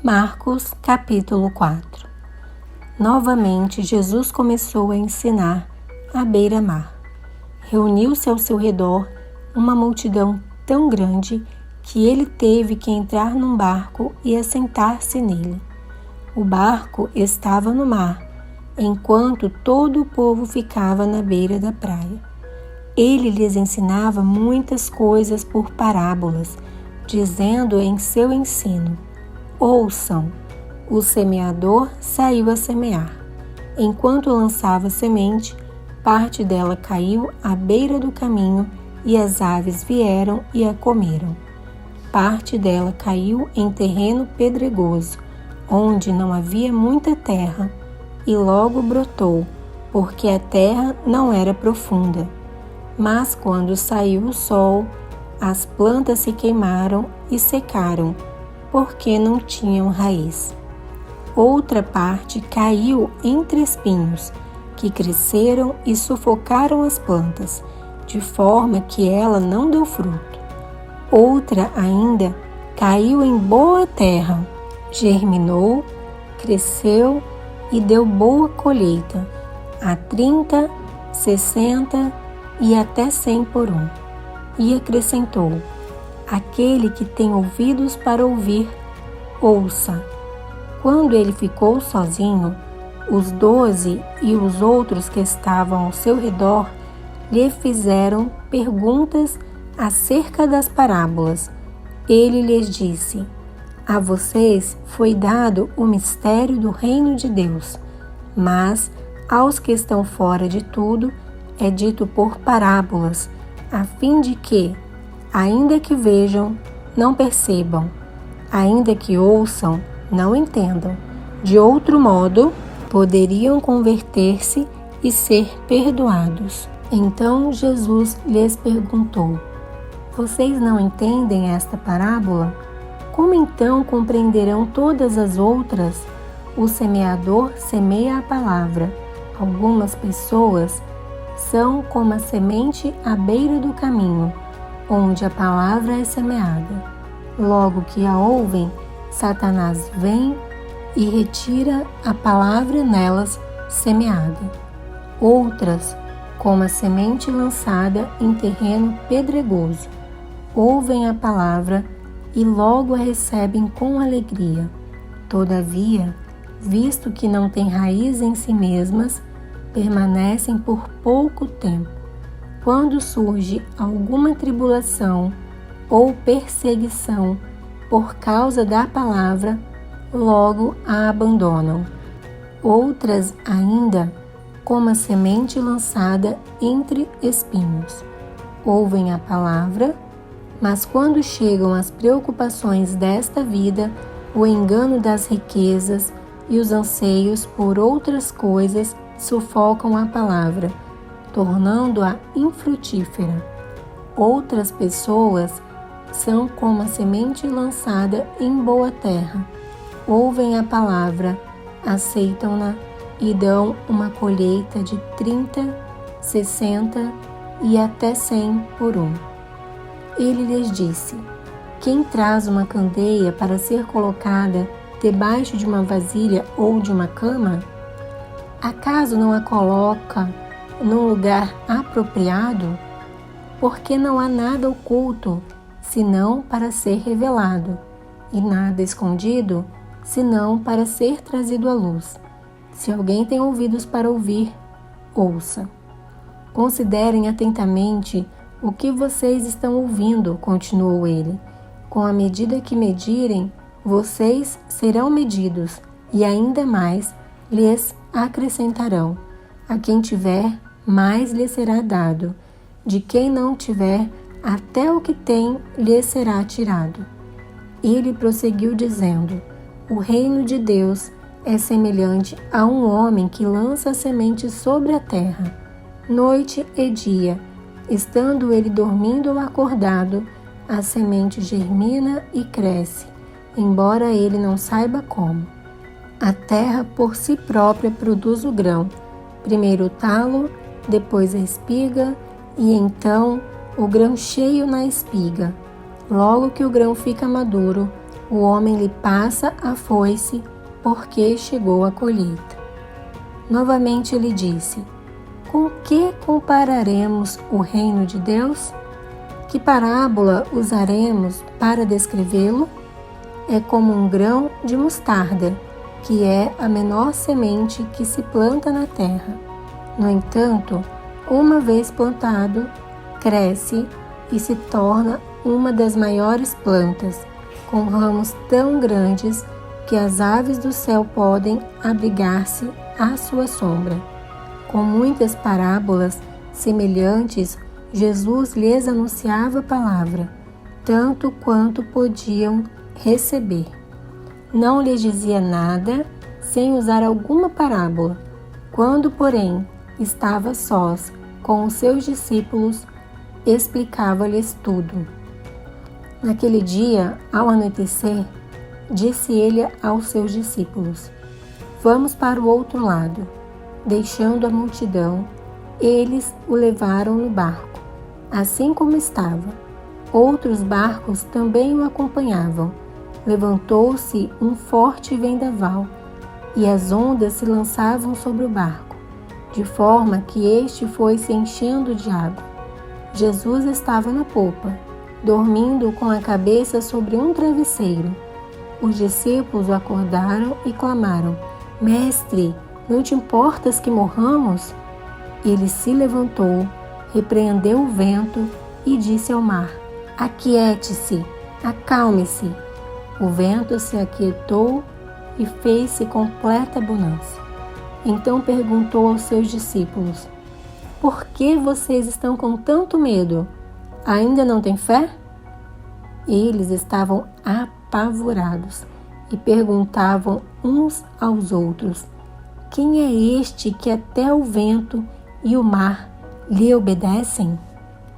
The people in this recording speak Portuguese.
Marcos, capítulo 4. Novamente, Jesus começou a ensinar à beira-mar. Reuniu-se ao seu redor uma multidão tão grande que ele teve que entrar num barco e assentar-se nele. O barco estava no mar, enquanto todo o povo ficava na beira da praia. Ele lhes ensinava muitas coisas por parábolas, dizendo em seu ensino: ouçam, o semeador saiu a semear. Enquanto lançava semente, parte dela caiu à beira do caminho e as aves vieram e a comeram. Parte dela caiu em terreno pedregoso, onde não havia muita terra, e logo brotou, porque a terra não era profunda. Mas quando saiu o sol, as plantas se queimaram e secaram, porque não tinham raiz. Outra parte caiu entre espinhos, que cresceram e sufocaram as plantas, de forma que ela não deu fruto. Outra ainda caiu em boa terra, germinou, cresceu e deu boa colheita, a 30, 60 e até 100 por um. E acrescentou: aquele que tem ouvidos para ouvir, ouça. Quando ele ficou sozinho, os 12 e os outros que estavam ao seu redor lhe fizeram perguntas acerca das parábolas. Ele lhes disse: a vocês foi dado o mistério do reino de Deus, mas aos que estão fora de tudo é dito por parábolas, a fim de que, ainda que vejam, não percebam, ainda que ouçam, não entendam. De outro modo, poderiam converter-se e ser perdoados. Então Jesus lhes perguntou: vocês não entendem esta parábola? Como então compreenderão todas as outras? O semeador semeia a palavra. Algumas pessoas são como a semente à beira do caminho, onde a palavra é semeada. Logo que a ouvem, Satanás vem e retira a palavra nelas semeada. Outras, como a semente lançada em terreno pedregoso, ouvem a palavra e logo a recebem com alegria. Todavia, visto que não têm raiz em si mesmas, permanecem por pouco tempo. Quando surge alguma tribulação ou perseguição por causa da palavra, logo a abandonam. Outras ainda, como a semente lançada entre espinhos, ouvem a palavra, mas quando chegam as preocupações desta vida, o engano das riquezas e os anseios por outras coisas sufocam a palavra, tornando-a infrutífera. Outras pessoas são como a semente lançada em boa terra. Ouvem a palavra, aceitam-na e dão uma colheita de 30, 60 e até 100 por um. Ele lhes disse: quem traz uma candeia para ser colocada debaixo de uma vasilha ou de uma cama? Acaso não a coloca num lugar apropriado? Porque não há nada oculto, senão para ser revelado, e nada escondido, senão para ser trazido à luz. Se alguém tem ouvidos para ouvir, ouça. Considerem atentamente o que vocês estão ouvindo, continuou ele. Com a medida que medirem, vocês serão medidos, e ainda mais lhes acrescentarão. A quem tiver, mais lhe será dado. De quem não tiver, até o que tem lhe será tirado. Ele prosseguiu dizendo: o reino de Deus é semelhante a um homem que lança a semente sobre a terra, noite e dia. Estando ele dormindo ou acordado, a semente germina e cresce, embora ele não saiba como. A terra por si própria produz o grão, primeiro o talo, depois a espiga, e então o grão cheio na espiga. Logo que o grão fica maduro, o homem lhe passa a foice, porque chegou a colheita. Novamente ele disse: com que compararemos o reino de Deus? Que parábola usaremos para descrevê-lo? É como um grão de mostarda, que é a menor semente que se planta na terra. No entanto, uma vez plantado, cresce e se torna uma das maiores plantas, com ramos tão grandes que as aves do céu podem abrigar-se à sua sombra. Com muitas parábolas semelhantes, Jesus lhes anunciava a palavra, tanto quanto podiam receber. Não lhes dizia nada sem usar alguma parábola. Quando, porém, estava sós com os seus discípulos, explicava-lhes tudo. Naquele dia, ao anoitecer, disse ele aos seus discípulos: vamos para o outro lado. Deixando a multidão, eles o levaram no barco, assim como estava. Outros barcos também o acompanhavam. Levantou-se um forte vendaval, e as ondas se lançavam sobre o barco, de forma que este foi se enchendo de água. Jesus estava na popa, dormindo com a cabeça sobre um travesseiro. Os discípulos o acordaram e clamaram: Mestre, não te importas que morramos? Ele se levantou, repreendeu o vento e disse ao mar: aquiete-se, acalme-se. O vento se aquietou e fez-se completa bonança. Então perguntou aos seus discípulos: por que vocês estão com tanto medo? Ainda não têm fé? Eles estavam apavorados e perguntavam uns aos outros: quem é este que até o vento e o mar lhe obedecem?